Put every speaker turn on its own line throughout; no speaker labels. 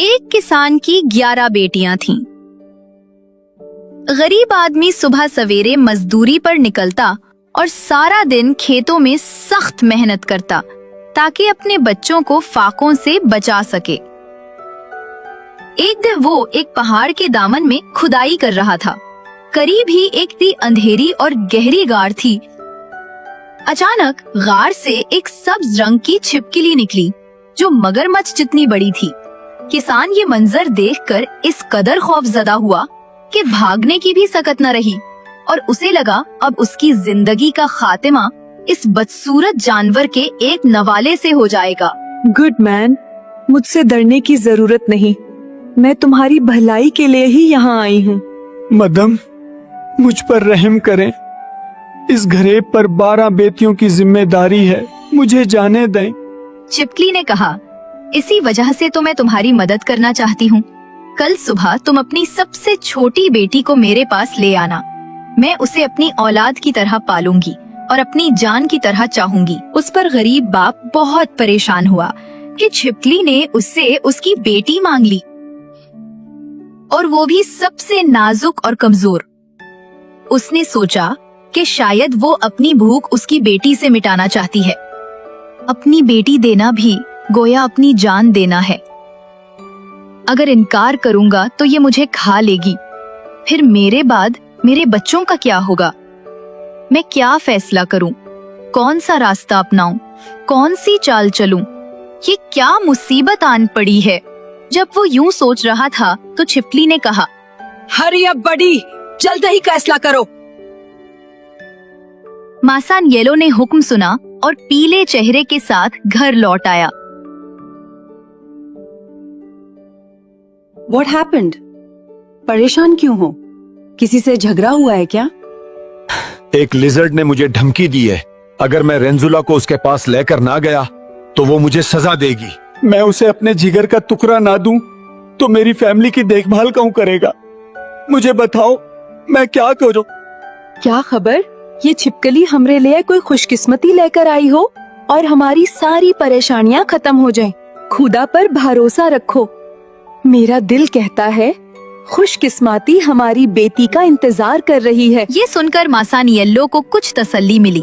एक किसान की 11 बेटियां थीं। गरीब आदमी सुबह सवेरे मजदूरी पर निकलता और सारा दिन खेतों में सख्त मेहनत करता ताकि अपने बच्चों को फाकों से बचा सके। एक दिन वो एक पहाड़ के दामन में खुदाई कर रहा था। करीब ही एक अंधेरी और गहरी गार थी। अचानक गार से एक सब्ज रंग की छिपकली निकली जो मगरमच्छ जितनी बड़ी थी। किसान ये मंजर देखकर इस कदर खौफजदा हुआ कि भागने की भी सकत न रही और उसे लगा अब उसकी जिंदगी का खात्मा इस बदसूरत जानवर के एक नवाले से हो जाएगा।
गुड मैन, मुझसे डरने की जरूरत नहीं, मैं तुम्हारी भलाई के लिए ही यहाँ आई हूँ।
मदम, मुझ पर रहम करें, इस घरेब पर 12 बेटियों की जिम्मेदारी है, मुझे जाने दें।
छिपकली ने कहा, इसी वजह से तो मैं तुम्हारी मदद करना चाहती हूँ। कल सुबह तुम अपनी सबसे छोटी बेटी को मेरे पास ले आना। मैं उसे अपनी औलाद की तरह पालूंगी और अपनी जान की तरह चाहूंगी। उस पर गरीब बाप बहुत परेशान हुआ कि छिपकली ने उससे उसकी बेटी मांग ली, और वो भी सबसे नाजुक और कमजोर। उसने सोचा कि शायद वो अपनी भूख उसकी बेटी से मिटाना चाहती है। अपनी बेटी देना भी गोया अपनी जान देना है। अगर इनकार करूंगा तो ये मुझे खा लेगी, फिर मेरे बाद मेरे बच्चों का क्या होगा? मैं क्या फैसला करूं? कौन सा रास्ता अपनाऊं? कौन सी चाल चलूं? ये क्या मुसीबत आन पड़ी है? जब वो यूं सोच रहा था तो छिपकली ने कहा,
हरी अब बड़ी, जल्द ही फैसला करो।
मासान येलो ने हुक्म सुना और पीले चेहरे के साथ घर लौट आया।
What happened? परेशान क्यों हो? किसी से झगड़ा हुआ है क्या?
एक लिजर्ड ने मुझे धमकी दी है, अगर मैं रेंजुला को उसके पास लेकर ना गया तो वो मुझे सजा देगी। मैं उसे अपने जिगर का टुकड़ा ना दूं तो मेरी फैमिली की देखभाल कौन करेगा? मुझे बताओ, मैं क्या करूं?
क्या खबर, ये छिपकली हमरे लिए कोई खुशकिस्मती लेकर आई हो और हमारी सारी परेशानियां खत्म हो जाएं। खुदा पर भरोसा रखो। मेरा दिल कहता है खुशकिस्मती हमारी बेटी का इंतजार कर रही है।
ये सुनकर मासान येलो को कुछ तसल्ली मिली।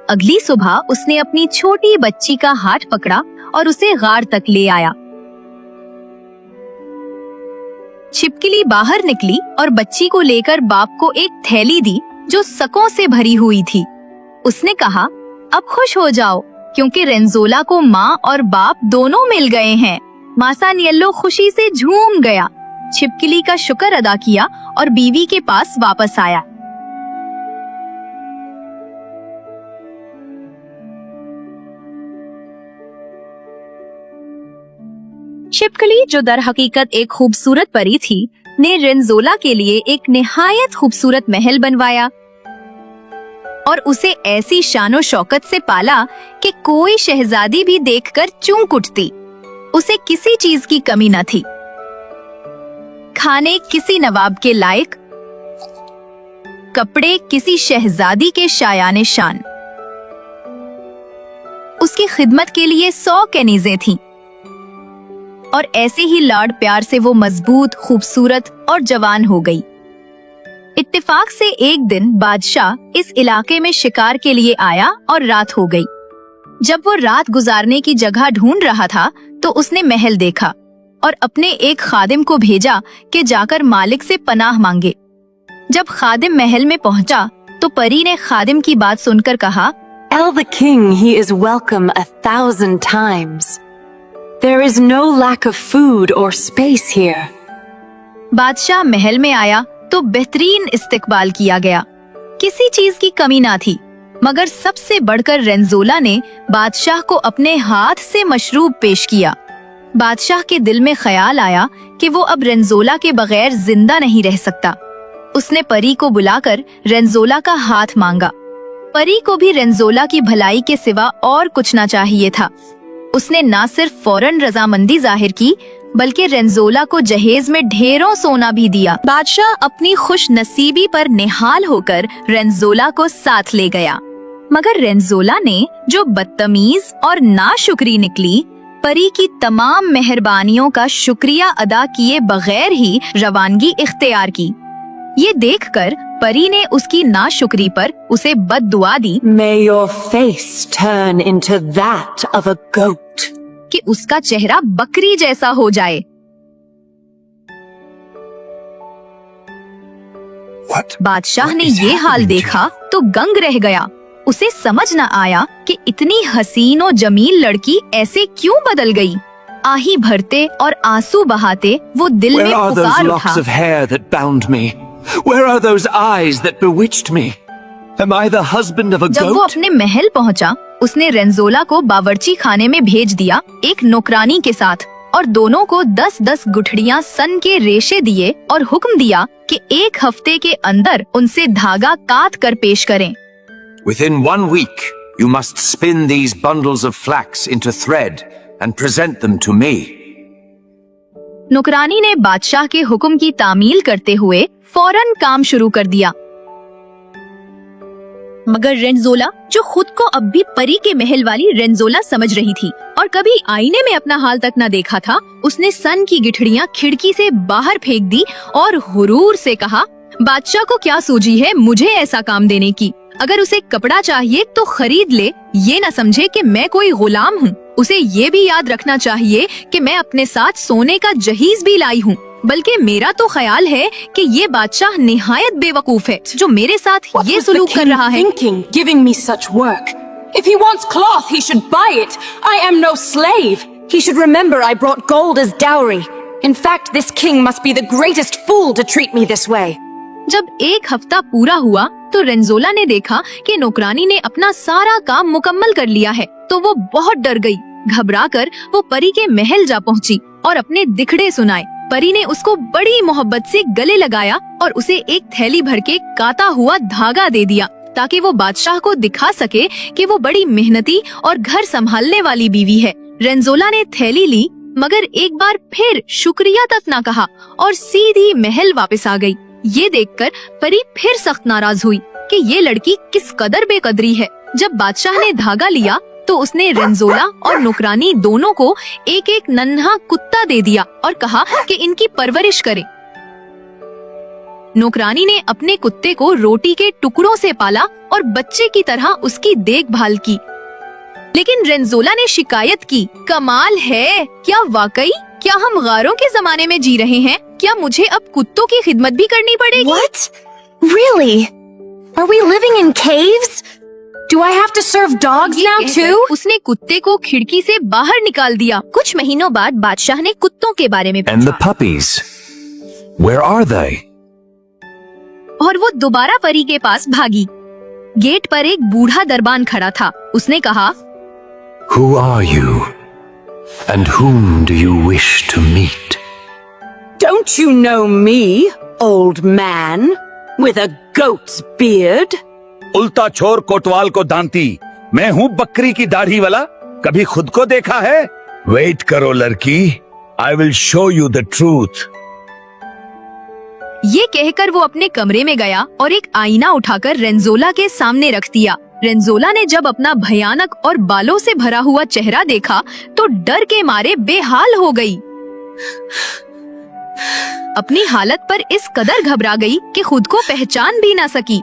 अगली सुबह उसने अपनी छोटी बच्ची का हाथ पकड़ा और उसे गार तक ले आया। छिपकली बाहर निकली और बच्ची को लेकर बाप को एक थैली दी जो सकों से भरी हुई थी। उसने कहा, अब खुश हो जाओ क्योंकि रेंजोला को माँ और बाप दोनों मिल गए हैं। मासान येलो खुशी से झूम गया, छिपकली का शुक्र अदा किया और बीवी के पास वापस आया। छिपकली, जो दर हकीकत एक खूबसूरत परी थी, ने रेंजोला के लिए एक निहायत खूबसूरत महल बनवाया और उसे ऐसी शानो शौकत से पाला कि कोई शहजादी भी देखकर चूक उठती। उसे किसी चीज की कमी न थी, खाने किसी नवाब के लायक, कपड़े किसी शहजादी के शायाने शान। उसकी खिदमत के लिए 100 कनीजें थीं और ऐसे ही लाड प्यार से वो मजबूत, खूबसूरत और जवान हो गई। इत्तेफाक से एक दिन बादशाह इस इलाके में शिकार के लिए आया और रात हो गई। जब वो रात गुजारने की जगह ढूंढ रहा था तो उसने महल देखा और अपने एक खादिम को भेजा कि जाकर मालिक से पनाह मांगे। जब खादिम महल में पहुंचा तो परी ने खादिम की बात सुनकर कहा,
Tell the king he is welcome 1,000 times. There is no lack of food or space here.
बादशाह महल में आया तो बेहतरीन इस्तेकबाल किया गया, किसी चीज की कमी ना थी। मगर सबसे बढ़कर रेंजोला ने बादशाह को अपने हाथ से मशरूब पेश किया। बादशाह के दिल में ख्याल आया कि वो अब रेंजोला के बगैर जिंदा नहीं रह सकता। उसने परी को बुलाकर रेंजोला का हाथ मांगा। परी को भी रेंजोला की भलाई के सिवा और कुछ ना चाहिए था। उसने ना सिर्फ फौरन रजामंदी जाहिर की बल्कि रेंजोला को जहेज में ढेरों सोना भी दिया। बादशाह अपनी खुश नसीबी पर निहाल होकर रेंजोला को साथ ले गया, मगर रेंजोला ने जो बदतमीज और नाशुक्री निकली परी की तमाम मेहरबानियों का शुक्रिया अदा किए बगैर ही रवानगी इख्तियार की। ये देखकर परी ने उसकी नाशुक्री पर उसे बद्दुआ दी
May your face turn into that of a goat.
कि उसका चेहरा बकरी जैसा हो जाए। बादशाह ने ये हाल देखा तो दंग रह गया। उसे समझ न आया कि इतनी हसीन और जमील लड़की ऐसे क्यों बदल गई। आही भरते और आंसू बहाते वो दिल में
Where are those
पुकार
locks
उठा,
of hair that bound me? Where are those eyes that bewitched me? Am I the husband of a
जब वो
goat?
अपने महल पहुंचा, उसने रेंजोला को बावर्ची खाने में भेज दिया एक नौकरानी के साथ और दोनों को 10-10 गुठड़ियां सन के रेशे दिए और हुक्म दिया कि 1 हफ्ते के अंदर उनसे धागा काट कर पेश करें।
Within 1 week, you must spin these bundles of flax into thread and present them to me.
नौकरानी ने बादशाह के हुक्म की तामील करते हुए फौरन काम शुरू कर दिया। मगर रेंजोला, जो खुद को अब भी परी के महल वाली रेंजोला समझ रही थी और कभी आईने में अपना हाल तक न देखा था, उसने सन की गिठड़ियां खिड़की से बाहर फेंक दी और हुरूर से कहा, बादशाह को क्या सूझी है मुझे ऐसा काम देने की। अगर उसे कपड़ा चाहिए तो खरीद ले, ये न समझे कि मैं कोई गुलाम हूँ। उसे ये भी याद रखना चाहिए कि मैं अपने साथ सोने का जहीज भी लाई हूँ। बल्कि मेरा तो ख्याल है कि ये बादशाह निहायत बेवकूफ है जो मेरे साथ
What
ये
was the
सुलूक कर
king
रहा है।
thinking, giving me such work? If he wants cloth, he should buy it. I am no slave. He should remember I brought gold as dowry. In fact, this king must be the greatest fool to treat me this way.
जब 1 हफ्ता पूरा हुआ तो रेंजोला ने देखा कि नौकरानी ने अपना सारा काम मुकम्मल कर लिया है, तो वो बहुत डर गई। घबराकर वो परी के महल जा पहुंची और अपने दिखड़े सुनाए। परी ने उसको बड़ी मोहब्बत से गले लगाया और उसे एक थैली भर के काता हुआ धागा दे दिया ताकि वो बादशाह को दिखा सके कि वो बड़ी मेहनती और घर संभालने वाली बीवी है। रेंजोला ने थैली ली मगर एक बार फिर शुक्रिया तक न कहा और सीधी महल वापस आ गई। ये देखकर परी फिर सख्त नाराज हुई कि ये लड़की किस कदर बेकदरी है। जब बादशाह ने धागा लिया तो उसने रेंजोला और नौकरानी दोनों को एक एक नन्हा कुत्ता दे दिया और कहा कि इनकी परवरिश करें। नौकरानी ने अपने कुत्ते को रोटी के टुकड़ों से पाला और बच्चे की तरह उसकी देखभाल की। लेकिन रेंजोला ने शिकायत की, कमाल है, क्या वाकई क्या हम गारों के जमाने में जी रहे हैं? क्या मुझे अब कुत्तों की खिदमत भी करनी पड़ेगी?
What? Really? Are we living in caves? Do I have to serve dogs
ये
now
कहकर
too?
उसने कुत्ते को खिड़की से बाहर निकाल दिया। कुछ महीनों बाद बादशाह ने कुत्तों के बारे में
And the
पूछा
puppies? Where are they?
और वो दोबारा परी के पास भागी। गेट पर एक बूढ़ा दरबान खड़ा था। उसने कहा,
Who are you? And whom do you wish to meet?
Don't you know me, old man, with a goat's beard?
उल्टा छोर कोतवाल को दांती, मैं हूँ बकरी की दाढ़ी वाला। कभी खुद को देखा है? वेट करो लड़की, I will show you the truth.
ये कहकर वो अपने कमरे में गया और एक आईना उठाकर रेंजोला के सामने रख दिया। रेंजोला ने जब अपना भयानक और बालों से भरा हुआ चेहरा देखा तो डर के मारे बेहाल हो गई। अपनी हालत पर इस कदर घबरा गई कि खुद को पहचान भी ना सकी।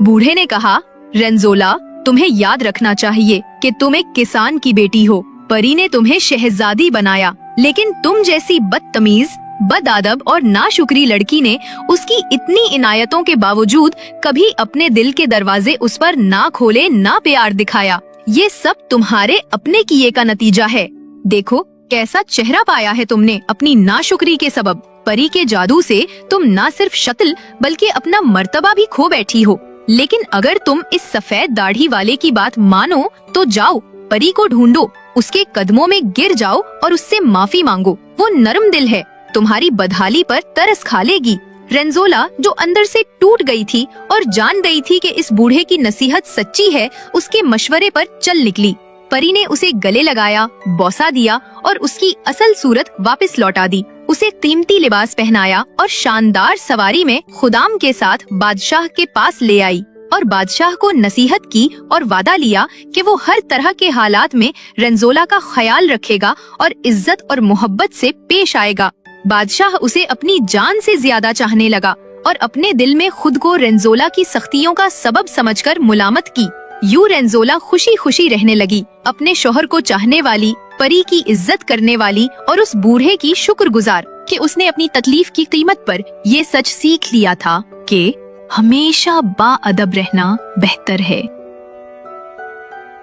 बूढ़े ने कहा, रेंजोला, तुम्हें याद रखना चाहिए कि तुम एक किसान की बेटी हो। परी ने तुम्हें शहजादी बनाया, लेकिन तुम जैसी बदतमीज, बदअदब और नाशुक्री लड़की ने उसकी इतनी इनायतों के बावजूद कभी अपने दिल के दरवाजे उस पर ना खोले, ना प्यार दिखाया। ये सब तुम्हारे अपने किए का नतीजा है। देखो कैसा चेहरा पाया है तुमने अपनी नाशुक्री के सबब। परी के जादू से तुम ना सिर्फ शक्ल बल्कि अपना मर्तबा भी खो बैठी हो। लेकिन अगर तुम इस सफेद दाढ़ी वाले की बात मानो तो जाओ, परी को ढूंढो, उसके कदमों में गिर जाओ और उससे माफी मांगो। वो नरम दिल है, तुम्हारी बदहाली पर तरस खा लेगी। रेंजोला, जो अंदर से टूट गई थी और जान गई थी कि इस बूढ़े की नसीहत सच्ची है, उसके मशवरे पर चल निकली। परी ने उसे गले लगाया, बौसा दिया और उसकी असल सूरत वापस लौटा दी। उसे कीमती लिबास पहनाया और शानदार सवारी में खुदाम के साथ बादशाह के पास ले आई और बादशाह को नसीहत की और वादा लिया कि वो हर तरह के हालात में रेंजोला का ख्याल रखेगा और इज्जत और मोहब्बत से पेश आएगा। बादशाह उसे अपनी जान से ज्यादा चाहने लगा और अपने दिल में खुद को रेंजोला की सख्तियों का सबब समझकर मुलामत की। यूं रेंजोला खुशी खुशी रहने लगी, अपने शोहर को चाहने वाली, परी की इज्जत करने वाली और उस बूढ़े की शुक्रगुजार कि उसने अपनी तकलीफ की कीमत पर ये सच सीख लिया था कि हमेशा बाअदब रहना बेहतर है।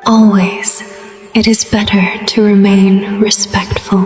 Always, it is better to remain respectful.